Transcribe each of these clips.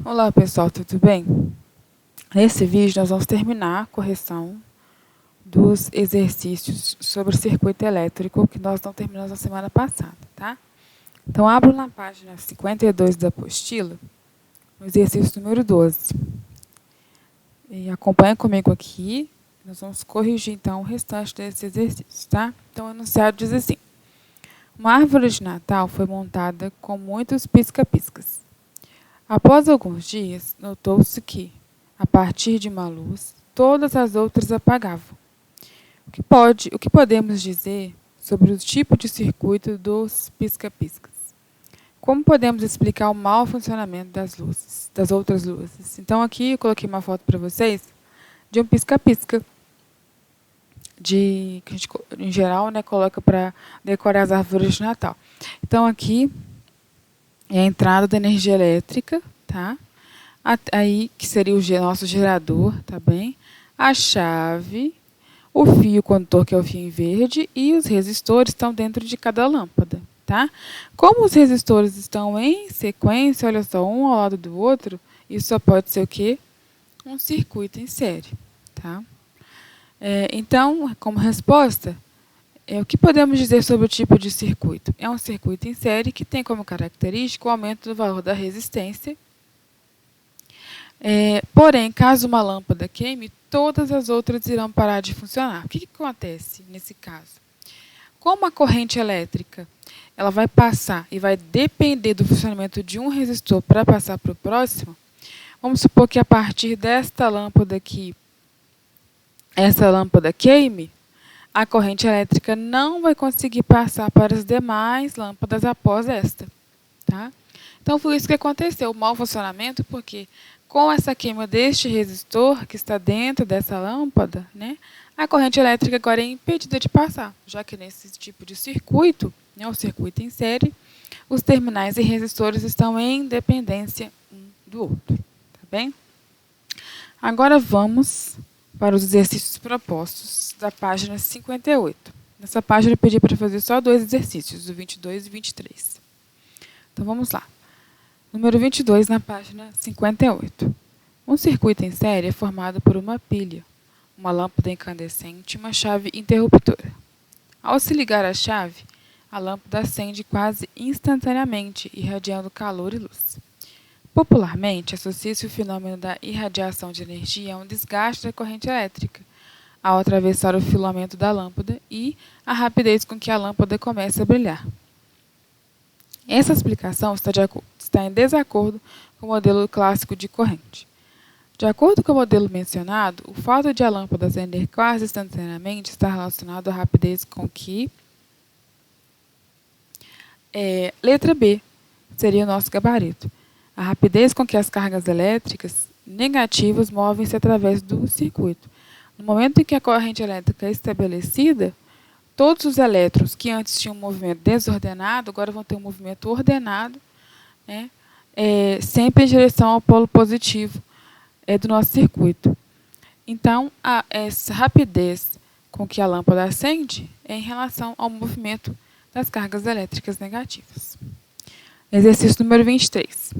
Olá pessoal, tudo bem? Nesse vídeo nós vamos terminar a correção dos exercícios sobre o circuito elétrico que nós não terminamos na semana passada, tá? Então abro na página 52 da apostila, no exercício número 12. E acompanha comigo aqui, nós vamos corrigir então o restante desses exercícios, tá? Então o enunciado diz assim: uma árvore de Natal foi montada com muitos pisca-piscas. Após alguns dias, notou-se que, a partir de uma luz, todas as outras apagavam. O que podemos dizer sobre o tipo de circuito dos pisca-piscas? Como podemos explicar o mau funcionamento das luzes, das outras luzes? Então aqui eu coloquei uma foto para vocês de um pisca-pisca, que a gente, em geral, né, coloca para decorar as árvores de Natal. Então aqui é a entrada da energia elétrica, tá? Aí, que seria o nosso gerador, tá bem? A chave, o fio condutor, que é o fio em verde, e os resistores estão dentro de cada lâmpada, tá? Como os resistores estão em sequência, olha só, um ao lado do outro, isso só pode ser o quê? Um circuito em série, tá? Então, como resposta, o que podemos dizer sobre o tipo de circuito? É um circuito em série que tem como característica o aumento do valor da resistência. Porém, caso uma lâmpada queime, todas as outras irão parar de funcionar. O que acontece nesse caso? Como a corrente elétrica ela vai passar e vai depender do funcionamento de um resistor para passar para o próximo, vamos supor que a partir desta lâmpada aqui, essa lâmpada queime, a corrente elétrica não vai conseguir passar para as demais lâmpadas após esta. Tá? Então, foi isso que aconteceu, o mau funcionamento, porque com essa queima deste resistor, que está dentro dessa lâmpada, né, a corrente elétrica agora é impedida de passar, já que nesse tipo de circuito, né, o circuito em série, os terminais e resistores estão em dependência um do outro. Tá bem? Agora vamos para os exercícios propostos da página 58. Nessa página eu pedi para fazer só 2 exercícios, o 22 e 23. Então vamos lá. Número 22, na página 58. Um circuito em série é formado por uma pilha, uma lâmpada incandescente e uma chave interruptora. Ao se ligar a chave, a lâmpada acende quase instantaneamente, irradiando calor e luz. Popularmente, associa-se o fenômeno da irradiação de energia a um desgaste da corrente elétrica, ao atravessar o filamento da lâmpada e a rapidez com que a lâmpada começa a brilhar. Essa explicação está em desacordo com o modelo clássico de corrente. De acordo com o modelo mencionado, o fato de a lâmpada acender quase instantaneamente está relacionado à rapidez com que... letra B seria o nosso gabarito. A rapidez com que as cargas elétricas negativas movem-se através do circuito. No momento em que a corrente elétrica é estabelecida, todos os elétrons que antes tinham um movimento desordenado, agora vão ter um movimento ordenado, né, sempre em direção ao polo positivo do nosso circuito. Então, essa rapidez com que a lâmpada acende é em relação ao movimento das cargas elétricas negativas. Exercício número 23.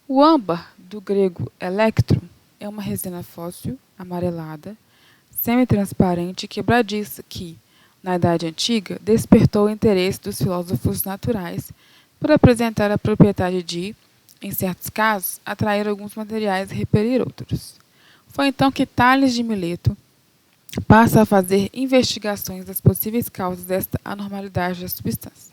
O âmbar, do grego electrum, é uma resina fóssil, amarelada, semi-transparente e quebradiça que, na Idade Antiga, despertou o interesse dos filósofos naturais por apresentar a propriedade de, em certos casos, atrair alguns materiais e repelir outros. Foi então que Tales de Mileto passa a fazer investigações das possíveis causas desta anormalidade da substância.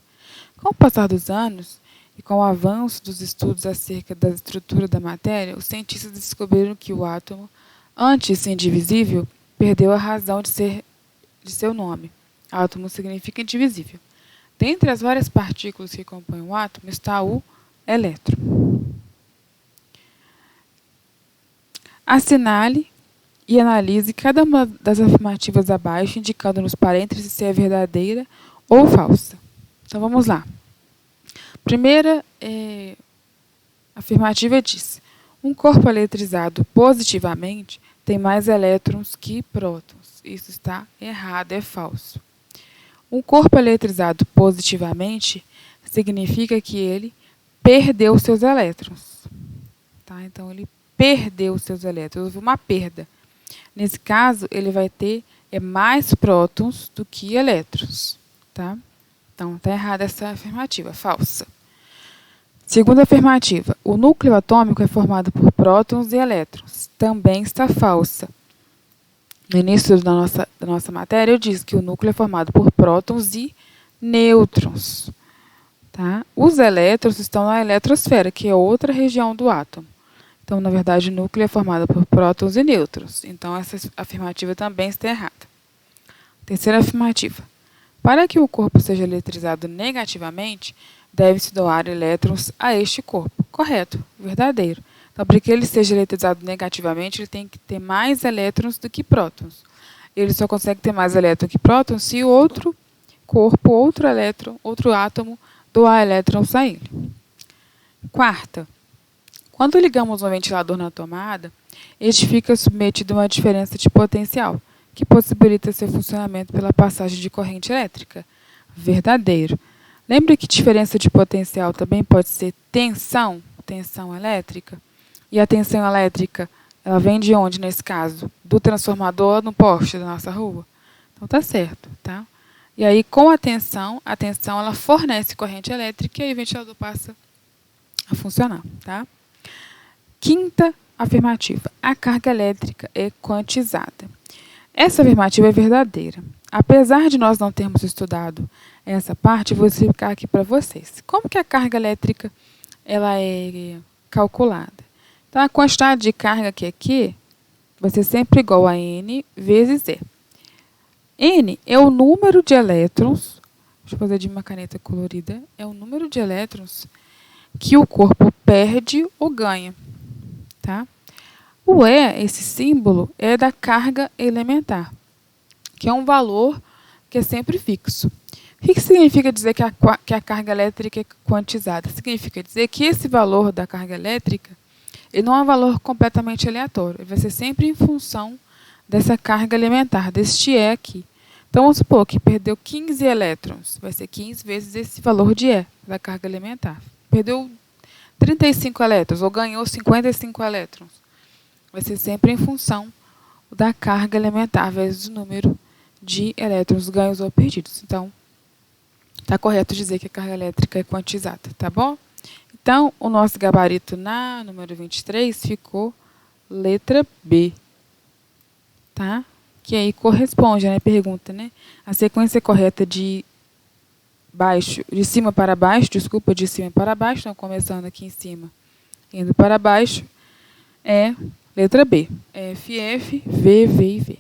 Com o passar dos anos, e com o avanço dos estudos acerca da estrutura da matéria, os cientistas descobriram que o átomo, antes indivisível, perdeu a razão de seu nome. Átomo significa indivisível. Dentre as várias partículas que compõem o átomo está o elétron. Assinale e analise cada uma das afirmativas abaixo, indicando nos parênteses se é verdadeira ou falsa. Então vamos lá. Primeira afirmativa diz: um corpo eletrizado positivamente tem mais elétrons que prótons. Isso está errado, é falso. Um corpo eletrizado positivamente significa que ele perdeu seus elétrons. tá? Então, ele perdeu os seus elétrons, houve uma perda. Nesse caso, ele vai ter mais prótons do que elétrons, tá? Então, está errada essa afirmativa, falsa. Segunda afirmativa, o núcleo atômico é formado por prótons e elétrons. Também está falsa. No início da nossa matéria, eu disse que o núcleo é formado por prótons e nêutrons. Tá? Os elétrons estão na eletrosfera, que é outra região do átomo. Então, na verdade, o núcleo é formado por prótons e nêutrons. Então, essa afirmativa também está errada. Terceira afirmativa. Para que o corpo seja eletrizado negativamente, deve-se doar elétrons a este corpo. Correto, verdadeiro. Então, para que ele seja eletrizado negativamente, ele tem que ter mais elétrons do que prótons. Ele só consegue ter mais elétrons que prótons se outro corpo, outro elétron, outro átomo, doar elétrons a ele. Quarta, quando ligamos um ventilador na tomada, este fica submetido a uma diferença de potencial, que possibilita seu funcionamento pela passagem de corrente elétrica. Verdadeiro. Lembre que diferença de potencial também pode ser tensão elétrica. E a tensão elétrica, ela vem de onde nesse caso? Do transformador no poste da nossa rua? Então tá certo, tá? E aí com a tensão ela fornece corrente elétrica e o ventilador passa a funcionar, tá? Quinta afirmativa, a carga elétrica é quantizada. Essa afirmativa é verdadeira. Apesar de nós não termos estudado essa parte, eu vou explicar aqui para vocês. Como que a carga elétrica ela é calculada? Então, a quantidade de carga que é Q vai ser sempre igual a N vezes E. N é o número de elétrons, deixa eu fazer de uma caneta colorida, é o número de elétrons que o corpo perde ou ganha. Tá? O E, esse símbolo, é da carga elementar, que é um valor que é sempre fixo. O que significa dizer que a carga elétrica é quantizada? Significa dizer que esse valor da carga elétrica ele não é um valor completamente aleatório. Ele vai ser sempre em função dessa carga elementar, deste E aqui. Então, vamos supor que perdeu 15 elétrons. Vai ser 15 vezes esse valor de E, da carga elementar. Perdeu 35 elétrons ou ganhou 55 elétrons. Vai ser sempre em função da carga elementar vezes o número de elétrons ganhos ou perdidos. Então, está correto dizer que a carga elétrica é quantizada, tá bom? Então, o nosso gabarito na número 23 ficou letra B, tá? Que aí corresponde, né? Pergunta, né? A sequência correta de cima para baixo, de cima para baixo, então começando aqui em cima, indo para baixo, é letra B. F, F, V, V e V.